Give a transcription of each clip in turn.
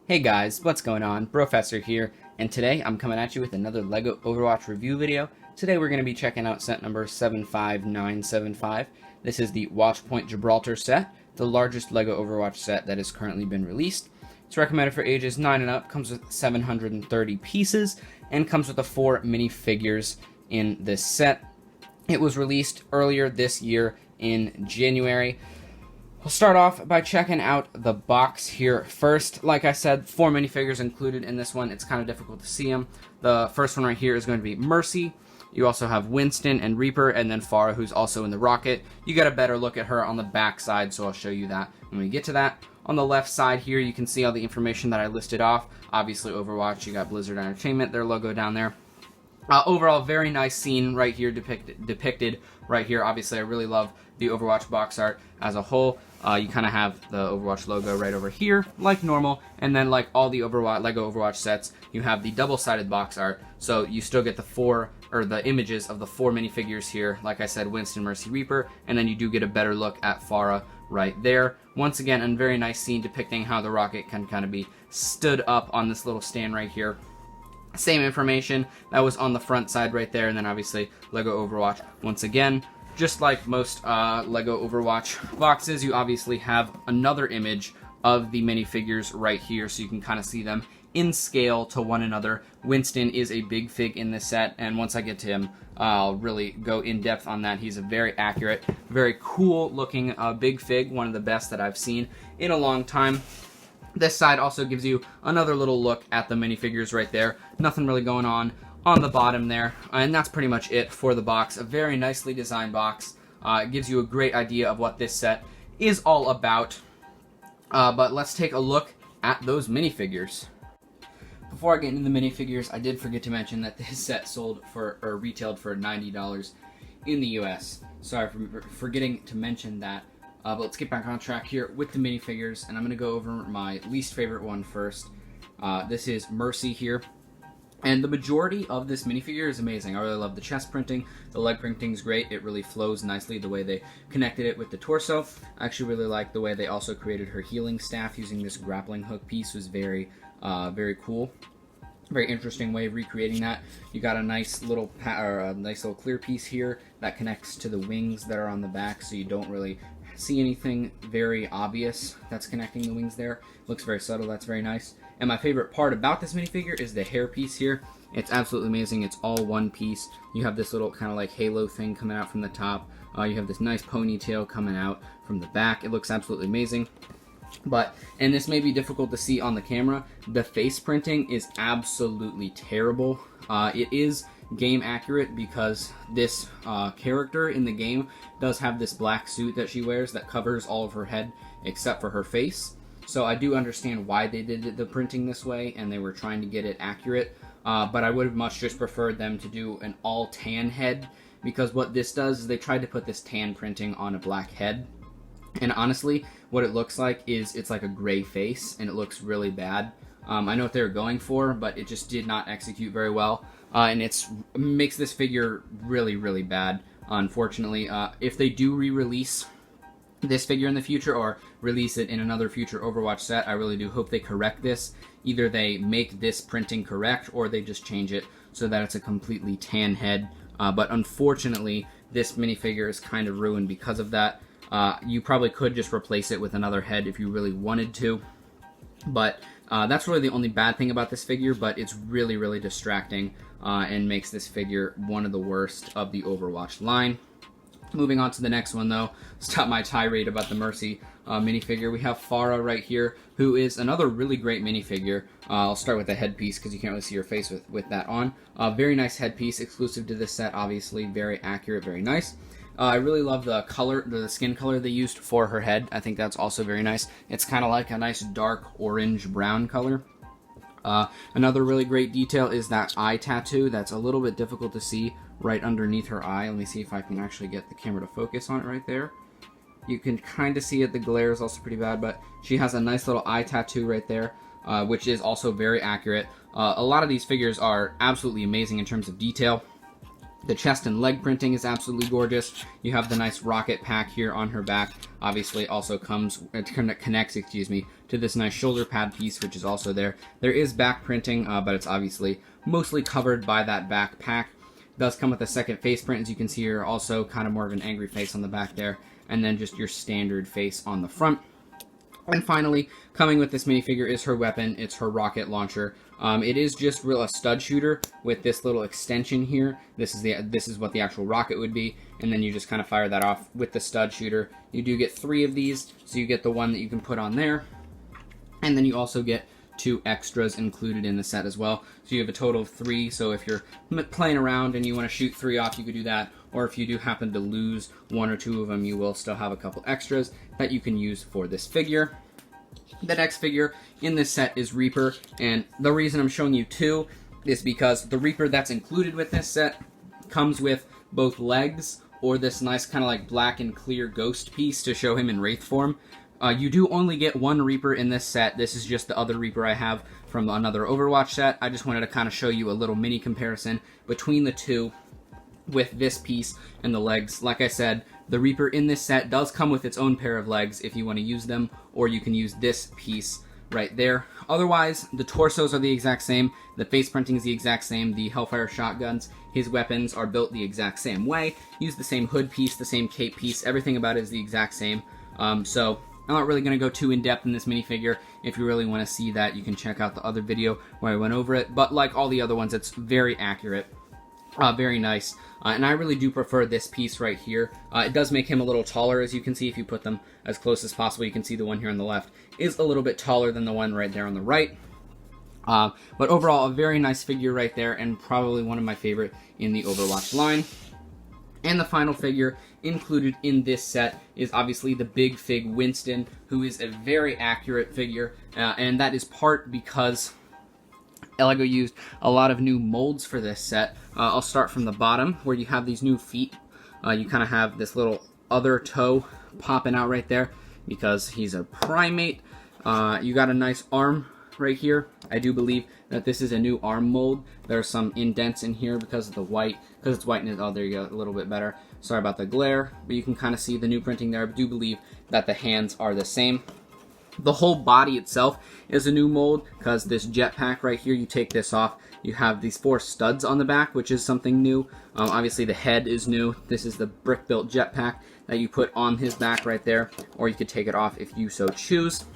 Hey guys, what's going on? Brofessor here, and today I'm coming at you with another LEGO Overwatch review video. Today we're going to be checking out set number 75975. This is the Watchpoint Gibraltar set, the largest LEGO Overwatch set that has currently been released. It's recommended for ages 9 and up, comes with 730 pieces, and comes with the 4 minifigures in this set. It was released earlier this year in January. We'll start off by checking out the box here first. Like I said, 4 minifigures included in this one. It's kind of difficult to see them. The first one right here is going to be Mercy. You also have Winston and Reaper, and then Pharah, who's also in the rocket. You get a better look at her on the back side, so I'll show you that when we get to that. On the left side here, you can see all the information that I listed off. Obviously, Overwatch, you got Blizzard Entertainment, their logo down there. Overall, very nice scene right here depicted right here. Obviously, I really love the Overwatch box art as a whole. You kind of have the Overwatch logo right over here, like normal, and then like all the LEGO Overwatch sets, you have the double-sided box art, so you still get the images of the 4 minifigures here. Like I said, Winston, Mercy, Reaper, and then you do get a better look at Pharah right there. Once again, a very nice scene depicting how the rocket can kind of be stood up on this little stand right here. Same information that was on the front side right there, and then obviously LEGO Overwatch. Once again, just like most LEGO Overwatch boxes, you obviously have another image of the minifigures right here, so you can kind of see them in scale to one another. Winston is a big fig in this set, and once I get to him, I'll really go in depth on that. He's a very accurate, very cool looking big fig, one of the best that I've seen in a long time. This side also gives you another little look at the minifigures right there. Nothing really going on the bottom there. And that's pretty much it for the box. A very nicely designed box. It gives you a great idea of what this set is all about. But let's take a look at those minifigures. Before I get into the minifigures, I did forget to mention that this set retailed for $90 in the US. Sorry for forgetting to mention that. But let's get back on track here with the minifigures, and I'm going to go over my least favorite one first. This is Mercy here. And the majority of this minifigure is amazing. I really love the chest printing. The leg printing is great. It really flows nicely the way they connected it with the torso. I actually really like the way they also created her healing staff using this grappling hook piece. Was very cool. Very interesting way of recreating that. You got a nice little clear piece here that connects to the wings that are on the back, so you don't really see anything very obvious that's connecting the wings there. Looks very subtle. That's very nice. And my favorite part about this minifigure is the hair piece here. It's absolutely amazing. It's all one piece. You have this little kind of like halo thing coming out from the top. You have this nice ponytail coming out from the back. It looks absolutely amazing. And this may be difficult to see on the camera, the face printing is absolutely terrible. It is game accurate because this character in the game does have this black suit that she wears that covers all of her head except for her face. So I do understand why they did the printing this way, and they were trying to get it accurate. But I would have much just preferred them to do an all tan head, because what this does is they tried to put this tan printing on a black head. And honestly, what it looks like is it's like a gray face, and it looks really bad. I know what they were going for, but it just did not execute very well. And it makes this figure really, really bad, unfortunately. If they do re-release this figure in the future, or release it in another future Overwatch set, I really do hope they correct this. Either they make this printing correct, or they just change it so that it's a completely tan head. But unfortunately, this minifigure is kind of ruined because of that. You probably could just replace it with another head if you really wanted to. But that's really the only bad thing about this figure, but it's really, really distracting and makes this figure one of the worst of the Overwatch line. Moving on to the next one, though, stop my tirade about the Mercy minifigure. We have Pharah right here, who is another really great minifigure. I'll start with the headpiece because you can't really see her face with that on. Very nice headpiece, exclusive to this set, obviously. Very accurate, very nice. I really love the color, the skin color they used for her head. I think that's also very nice. It's kind of like a nice dark orange-brown color. Another really great detail is that eye tattoo. That's a little bit difficult to see right underneath her eye. Let me see if I can actually get the camera to focus on it right there. You can kind of see it. The glare is also pretty bad, but she has a nice little eye tattoo right there, which is also very accurate. A lot of these figures are absolutely amazing in terms of detail. The chest and leg printing is absolutely gorgeous. You have the nice rocket pack here on her back. Obviously, it also connects, to this nice shoulder pad piece, which is also there. There is back printing, but it's obviously mostly covered by that back pack. It does come with a second face print, as you can see here. Also, kind of more of an angry face on the back there, and then just your standard face on the front. And finally, coming with this minifigure is her weapon. It's her rocket launcher. It is just a stud shooter with this little extension here. This is what the actual rocket would be, and then you just kind of fire that off with the stud shooter. You do get 3 of these, so you get the one that you can put on there, and then you also get 2 extras included in the set as well. So you have a total of 3, so if you're playing around and you want to shoot 3 off, you could do that, or if you do happen to lose 1 or 2 of them, you will still have a couple extras that you can use for this figure. The next figure in this set is Reaper, and the reason I'm showing you 2 is because the Reaper that's included with this set comes with both legs or this nice kind of like black and clear ghost piece to show him in Wraith form. You do only get 1 Reaper in this set. This is just the other Reaper I have from another Overwatch set. I just wanted to kind of show you a little mini comparison between the 2 with this piece and the legs. Like I said, the Reaper in this set does come with its own pair of legs if you want to use them, or you can use this piece right there. Otherwise, the torsos are the exact same, the face printing is the exact same, the Hellfire shotguns, his weapons are built the exact same way, use the same hood piece, the same cape piece, everything about it is the exact same. So I'm not really going to go too in-depth in this minifigure. If you really want to see that, you can check out the other video where I went over it, but like all the other ones, it's very accurate. Very nice, and I really do prefer this piece right here. It does make him a little taller, as you can see if you put them as close as possible. You can see the one here on the left is a little bit taller than the one right there on the right. But overall, a very nice figure right there, and probably one of my favorite in the Overwatch line. And the final figure included in this set is obviously the Big Fig Winston, who is a very accurate figure, and that is part because LEGO used a lot of new molds for this set. I'll start from the bottom, where you have these new feet. You kind of have this little other toe popping out right there, because he's a primate. You got a nice arm right here. I do believe that this is a new arm mold. There are some indents in here because of the white, because it's white, and oh, there you go, a little bit better. Sorry about the glare, but you can kind of see the new printing there. I do believe that the hands are the same. The whole body itself is a new mold, because this jetpack right here, you take this off, you have these 4 studs on the back, which is something new. Obviously the head is new. This is the brick-built jetpack that you put on his back right there, or you could take it off if you so choose.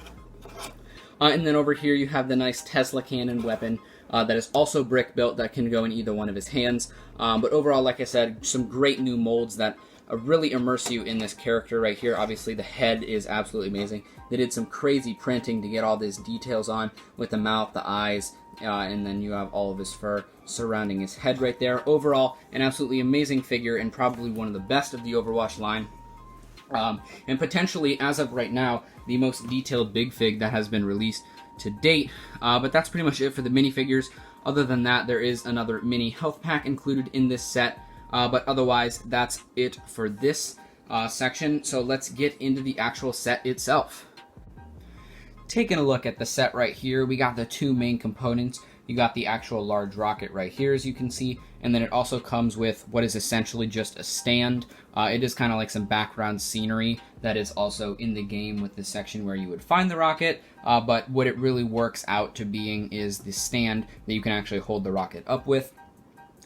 And then over here you have the nice Tesla cannon weapon that is also brick-built, that can go in either one of his hands. But overall, like I said, some great new molds that really immerse you in this character right here. Obviously the head is absolutely amazing. They did some crazy printing to get all these details on with the mouth, the eyes, and then you have all of his fur surrounding his head right there. Overall, an absolutely amazing figure, and probably one of the best of the Overwatch line. And potentially, as of right now, the most detailed Big Fig that has been released to date. But that's pretty much it for the minifigures. Other than that, there is another mini health pack included in this set. But otherwise, that's it for this section. So let's get into the actual set itself. Taking a look at the set right here, we got the 2 main components. You got the actual large rocket right here, as you can see, and then it also comes with what is essentially just a stand. It is kind of like some background scenery that is also in the game with the section where you would find the rocket, but what it really works out to being is the stand that you can actually hold the rocket up with.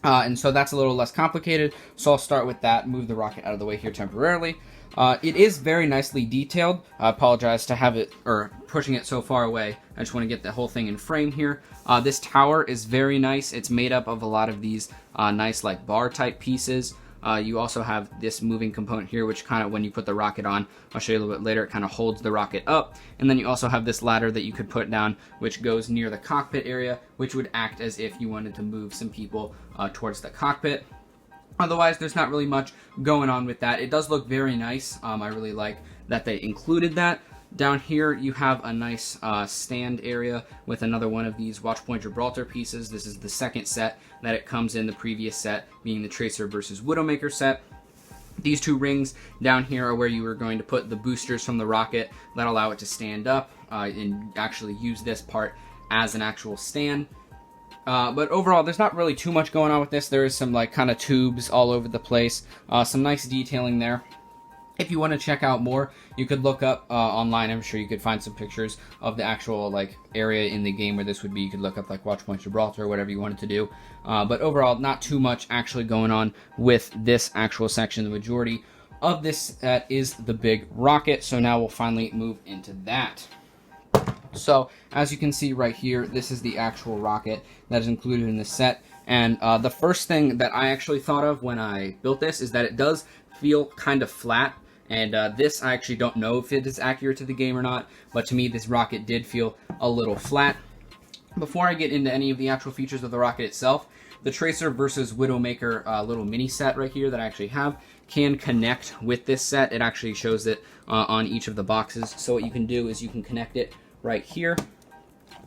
And so that's a little less complicated, so I'll start with that, move the rocket out of the way here temporarily. It is very nicely detailed. I apologize to have it, or pushing it so far away. I just want to get the whole thing in frame here. This tower is very nice. It's made up of a lot of these nice like bar type pieces. You also have this moving component here, which kind of, when you put the rocket on, I'll show you a little bit later, it kind of holds the rocket up. And then you also have this ladder that you could put down, which goes near the cockpit area, which would act as if you wanted to move some people towards the cockpit. Otherwise, there's not really much going on with that. It does look very nice. I really like that they included that. Down here, you have a nice stand area with another one of these Watchpoint Gibraltar pieces. This is the second set that it comes in, the previous set being the Tracer versus Widowmaker set. These 2 rings down here are where you are going to put the boosters from the rocket that allow it to stand up and actually use this part as an actual stand. But overall, there's not really too much going on with this. There is some like kind of tubes all over the place. Some nice detailing there. If you want to check out more, you could look up online. I'm sure you could find some pictures of the actual like area in the game where this would be. You could look up like Watchpoint Gibraltar or whatever you wanted to do. But overall, not too much actually going on with this actual section. The majority of this set is the big rocket. So now we'll finally move into that. So as you can see right here, this is the actual rocket that is included in the set. And the first thing that I actually thought of when I built this is that it does feel kind of flat. And this, I actually don't know if it is accurate to the game or not, but to me, this rocket did feel a little flat. Before I get into any of the actual features of the rocket itself, the Tracer versus Widowmaker little mini set right here that I actually have can connect with this set. It actually shows it on each of the boxes. So what you can do is you can connect it right here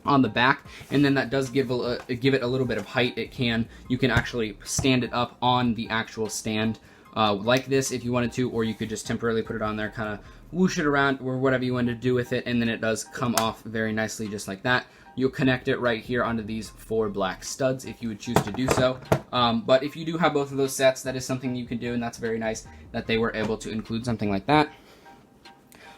on the back, and then that does give it a little bit of height. You can actually stand it up on the actual stand. Like this if you wanted to, or you could just temporarily put it on there, kind of whoosh it around or whatever you want to do with it, and then it does come off very nicely just like that. You'll connect it right here onto these 4 black studs if you would choose to do so. But if you do have both of those sets, that is something you can do, and that's very nice that they were able to include something like that.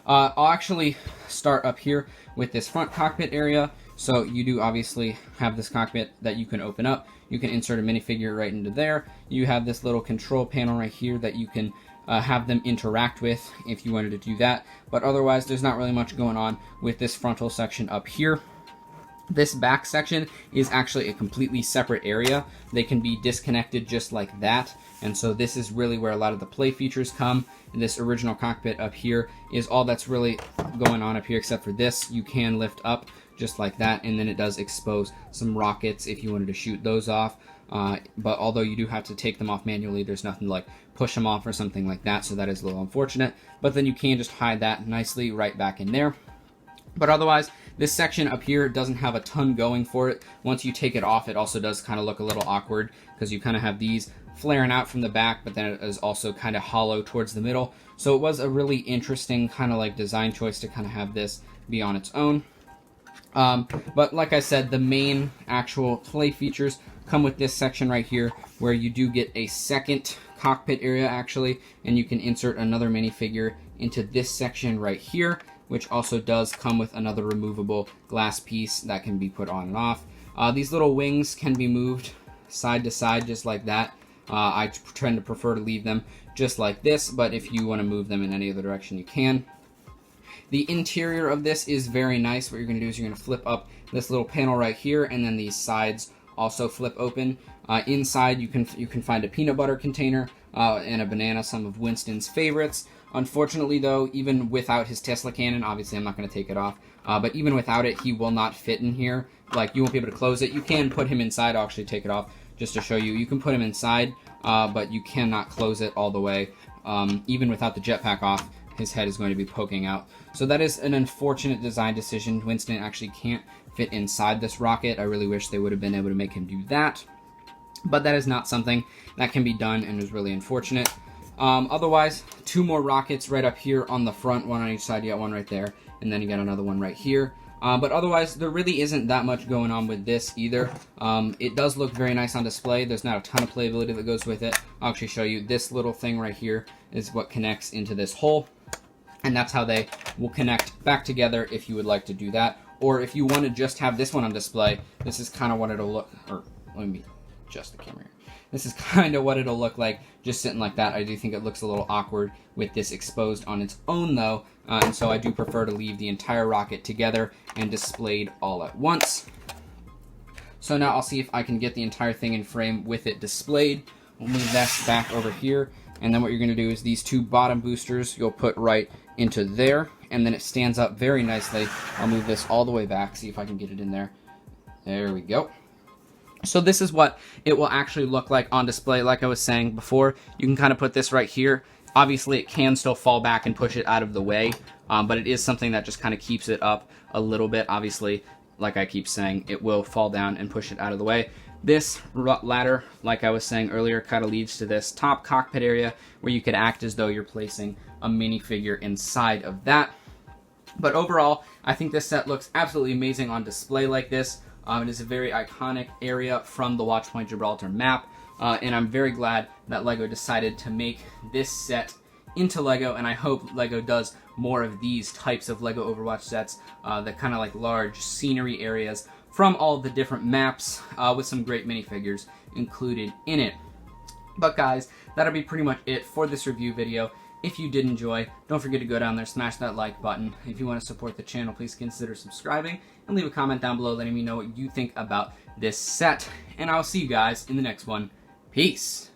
I'll actually start up here with this front cockpit area. So you do obviously have this cockpit that you can open up. You can insert a minifigure right into there. You have this little control panel right here that you can have them interact with if you wanted to do that. But otherwise, there's not really much going on with this frontal section up here. This back section is actually a completely separate area. They can be disconnected just like that. And so this is really where a lot of the play features come. And this original cockpit up here is all that's really going on up here, except for this. You can lift up just like that, and then it does expose some rockets if you wanted to shoot those off. But although you do have to take them off manually, there's nothing to like push them off or something like that, so that is a little unfortunate. But then you can just hide that nicely right back in there. But otherwise, this section up here doesn't have a ton going for it. Once you take it off, it also does kind of look a little awkward because you kind of have these flaring out from the back, but then it is also kind of hollow towards the middle. So it was a really interesting kind of like design choice to kind of have this be on its own. But like I said, the main actual play features come with this section right here, where you do get a second cockpit area actually, and you can insert another minifigure into this section right here, which also does come with another removable glass piece that can be put on and off. These little wings can be moved side to side just like that. I tend to prefer to leave them just like this, but if you want to move them in any other direction, you can. The interior of this is very nice. What you're going to do is you're going to flip up this little panel right here, and then these sides also flip open. Inside, you can find a peanut butter container and a banana, some of Winston's favorites. Unfortunately, though, even without his Tesla cannon, obviously I'm not going to take it off, but even without it, he will not fit in here. Like, you won't be able to close it. You can put him inside. I'll actually take it off just to show you. You can put him inside, but you cannot close it all the way. Even without the jetpack off, his head is going to be poking out. So that is an unfortunate design decision. Winston actually can't fit inside this rocket. I really wish they would have been able to make him do that. But that is not something that can be done, and is really unfortunate. Otherwise, 2 more rockets right up here on the front, one on each side. You got one right there, and then you got another one right here. But otherwise, there really isn't that much going on with this either. It does look very nice on display. There's not a ton of playability that goes with it. I'll actually show you this little thing right here is what connects into this hole. And that's how they will connect back together if you would like to do that. Or if you want to just have this one on display, this is kind of what it'll look, or let me adjust the camera here. This is kind of what it'll look like just sitting like that. I do think it looks a little awkward with this exposed on its own though, and so I do prefer to leave the entire rocket together and displayed all at once. So now I'll see if I can get the entire thing in frame with it displayed. We'll move that back over here, and then what you're going to do is these 2 bottom boosters you'll put right into there, and then it stands up very nicely. I'll move this all the way back, see if I can get it in there. There we go. So this is what it will actually look like on display. Like I was saying before, you can kind of put this right here. Obviously, it can still fall back and push it out of the way, but it is something that just kind of keeps it up a little bit. Obviously, like I keep saying, it will fall down and push it out of the way. This ladder, like I was saying earlier, kind of leads to this top cockpit area where you could act as though you're placing a minifigure inside of that. But overall, I think this set looks absolutely amazing on display like this. It is a very iconic area from the Watchpoint Gibraltar map, and I'm very glad that LEGO decided to make this set into LEGO, and I hope LEGO does more of these types of LEGO Overwatch sets, that kind of like large scenery areas from all the different maps, with some great minifigures included in it. But guys, that'll be pretty much it for this review video. If you did enjoy, don't forget to go down there, smash that like button. If you want to support the channel, please consider subscribing, and leave a comment down below letting me know what you think about this set. And I'll see you guys in the next one. Peace!